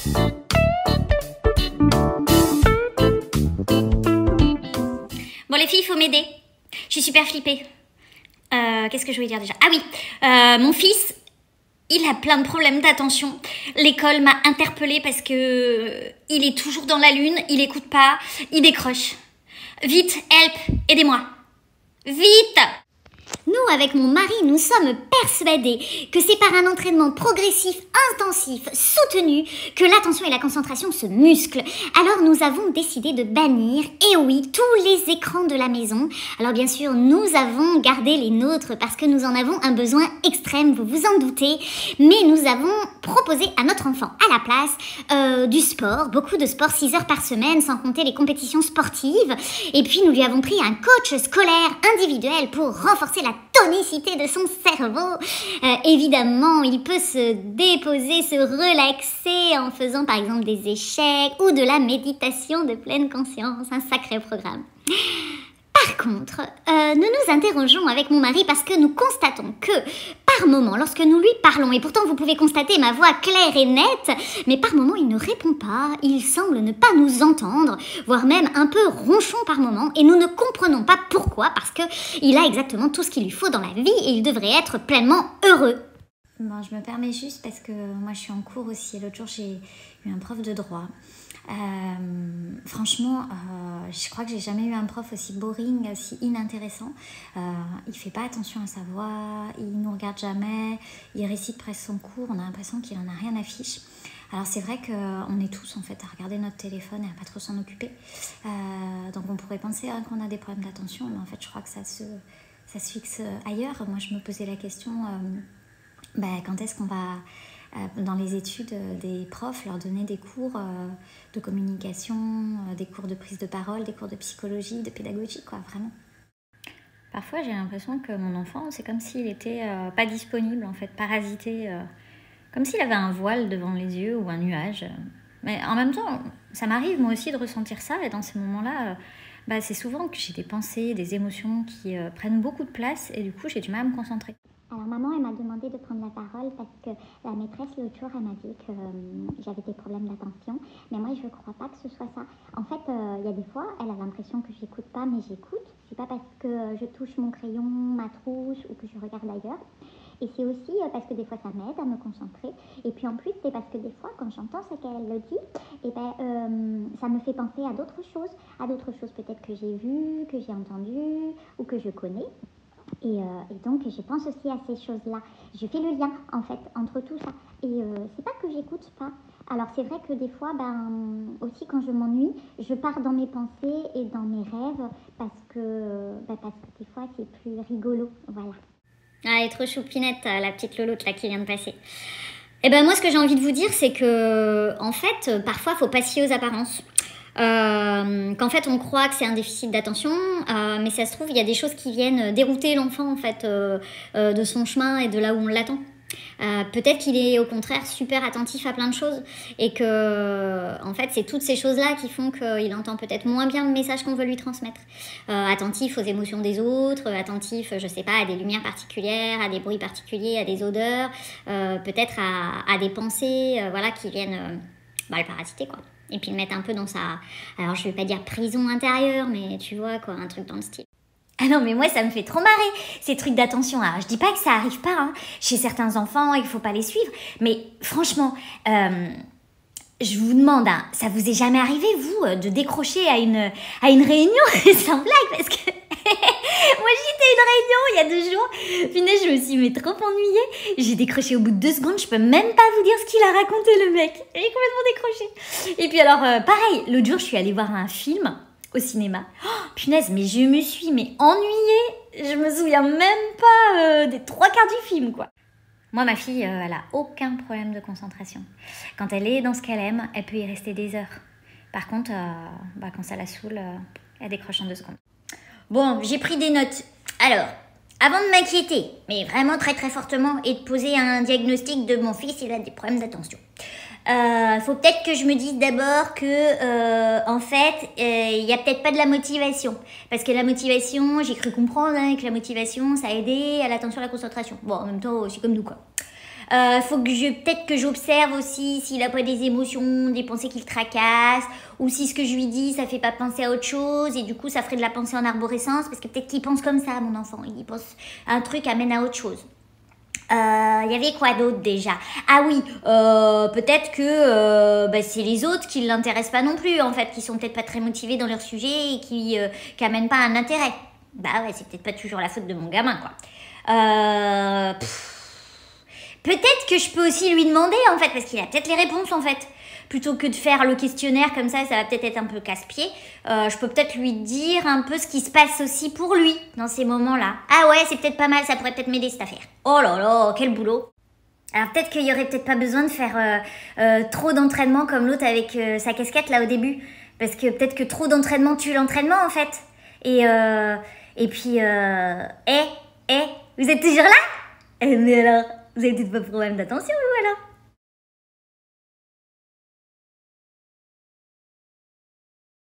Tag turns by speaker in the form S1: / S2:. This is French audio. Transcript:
S1: Bon les filles, il faut m'aider. Je suis super flippée. Qu'est-ce que je voulais dire déjà? Ah oui, mon fils, il a plein de problèmes d'attention. L'école m'a interpellée parce que il est toujours dans la lune, il écoute pas, il décroche. Vite, help, aidez-moi. Vite!
S2: Nous, avec mon mari, nous sommes persuadés que c'est par un entraînement progressif, intensif, soutenu, que l'attention et la concentration se musclent. Alors nous avons décidé de bannir, et oui, tous les écrans de la maison. Alors bien sûr, nous avons gardé les nôtres parce que nous en avons un besoin extrême, vous vous en doutez. Mais nous avons proposé à notre enfant, à la place, du sport, beaucoup de sport, 6 heures par semaine, sans compter les compétitions sportives. Et puis nous lui avons pris un coach scolaire individuel pour renforcer la tonicité de son cerveau. Évidemment, il peut se déposer, se relaxer en faisant par exemple des échecs ou de la méditation de pleine conscience. Un sacré programme. Par contre, nous nous interrogeons avec mon mari parce que nous constatons que, par moment, lorsque nous lui parlons, et pourtant vous pouvez constater ma voix claire et nette, mais par moment il ne répond pas, il semble ne pas nous entendre, voire même un peu ronchon par moment, et nous ne comprenons pas pourquoi, parce qu'il a exactement tout ce qu'il lui faut dans la vie et il devrait être pleinement heureux.
S1: Bon, je me permets juste parce que moi je suis en cours aussi. L'autre jour j'ai eu un prof de droit. Franchement, je crois que j'ai jamais eu un prof aussi boring, aussi inintéressant. Il fait pas attention à sa voix, il nous regarde jamais, il récite presque son cours, on a l'impression qu'il en a rien à fiche. Alors c'est vrai qu'on est tous en fait à regarder notre téléphone et à pas trop s'en occuper. Donc on pourrait penser qu'on a des problèmes d'attention, mais en fait je crois que ça se fixe ailleurs. Moi je me posais la question, quand est-ce qu'on va dans les études des profs leur donner des cours de communication, des cours de prise de parole, des cours de psychologie, de pédagogie, quoi, vraiment. Parfois j'ai l'impression que mon enfant, c'est comme s'il était pas disponible, en fait, parasité, comme s'il avait un voile devant les yeux ou un nuage. Mais en même temps, ça m'arrive moi aussi de ressentir ça, et dans ces moments-là, c'est souvent que j'ai des pensées, des émotions qui prennent beaucoup de place, et du coup j'ai du mal à me concentrer.
S2: Alors maman, elle m'a demandé de prendre la parole parce que la maîtresse l'autre jour, elle m'a dit que j'avais des problèmes d'attention. Mais moi, je ne crois pas que ce soit ça. En fait, il y a des fois, elle a l'impression que j'écoute pas, mais j'écoute. C'est pas parce que je touche mon crayon, ma trousse ou que je regarde ailleurs. Et c'est aussi parce que des fois, ça m'aide à me concentrer. Et puis en plus, c'est parce que des fois, quand j'entends ce qu'elle le dit, ça me fait penser à d'autres choses. À d'autres choses peut-être que j'ai vues, que j'ai entendues ou que je connais. Et donc je pense aussi à ces choses-là. Je fais le lien en fait entre tout ça. Et c'est pas que j'écoute pas. Alors c'est vrai que des fois, aussi quand je m'ennuie, je pars dans mes pensées et dans mes rêves parce que des fois c'est plus rigolo. Voilà.
S1: Ah, elle est trop choupinette, la petite lolotte là qui vient de passer. Et moi ce que j'ai envie de vous dire, c'est que en fait, parfois faut pas se fier aux apparences. Qu'en fait on croit que c'est un déficit d'attention, mais ça se trouve il y a des choses qui viennent dérouter l'enfant en fait de son chemin et de là où on l'attend. Peut-être qu'il est au contraire super attentif à plein de choses et que en fait c'est toutes ces choses là qui font qu'il entend peut-être moins bien le message qu'on veut lui transmettre. Attentif aux émotions des autres, attentif je sais pas à des lumières particulières, à des bruits particuliers, à des odeurs, peut-être à des pensées qui viennent le parasiter quoi. Et puis le mettre un peu dans sa... Alors je vais pas dire prison intérieure, mais tu vois quoi, un truc dans le style.
S2: Ah non mais moi ça me fait trop marrer ces trucs d'attention. Alors je dis pas que ça arrive pas chez certains enfants, il faut pas les suivre. Mais franchement, je vous demande, ça vous est jamais arrivé vous de décrocher à une réunion sans blague parce que... Moi j'étais à une réunion il y a 2 jours, punaise je me suis trop ennuyée, j'ai décroché au bout de 2 secondes, je peux même pas vous dire ce qu'il a raconté le mec, j'ai complètement décroché. Et puis alors pareil, l'autre jour je suis allée voir un film au cinéma, punaise mais je me suis ennuyée, je me souviens même pas des 3 quarts du film quoi. Moi ma fille elle a aucun problème de concentration, quand elle est dans ce qu'elle aime, elle peut y rester des heures. Par contre quand ça la saoule, elle décroche en 2 secondes.
S1: Bon, j'ai pris des notes. Alors, avant de m'inquiéter, mais vraiment très très fortement, et de poser un diagnostic de mon fils, il a des problèmes d'attention. Faut peut-être que je me dise d'abord que, en fait, il y a peut-être pas de la motivation. Parce que la motivation, j'ai cru comprendre que la motivation, ça aidait à l'attention, à la concentration. Bon, en même temps, c'est comme nous, quoi.
S2: Faut que peut-être que j'observe aussi s'il a pas des émotions, des pensées qui le tracassent, ou si ce que je lui dis, ça fait pas penser à autre chose, et du coup, ça ferait de la pensée en arborescence, parce que peut-être qu'il pense comme ça, mon enfant. Il pense un truc amène à autre chose. Il y avait quoi d'autre déjà? Ah oui, peut-être que c'est les autres qui l'intéressent pas non plus, en fait, qui sont peut-être pas très motivés dans leur sujet et qui amènent pas un intérêt. Bah ouais, c'est peut-être pas toujours la faute de mon gamin, quoi. Peut-être que je peux aussi lui demander, en fait, parce qu'il a peut-être les réponses, en fait. Plutôt que de faire le questionnaire comme ça va peut-être être un peu casse-pied. Je peux peut-être lui dire un peu ce qui se passe aussi pour lui dans ces moments-là. Ah ouais, c'est peut-être pas mal, ça pourrait peut-être m'aider cette affaire. Oh là là, quel boulot. Alors peut-être qu'il y aurait peut-être pas besoin de faire trop d'entraînement comme l'autre avec sa casquette là au début. Parce que peut-être que trop d'entraînement tue l'entraînement en fait. Et puis, vous êtes toujours là? Mais alors, vous avez peut-être pas de problème d'attention vous alors?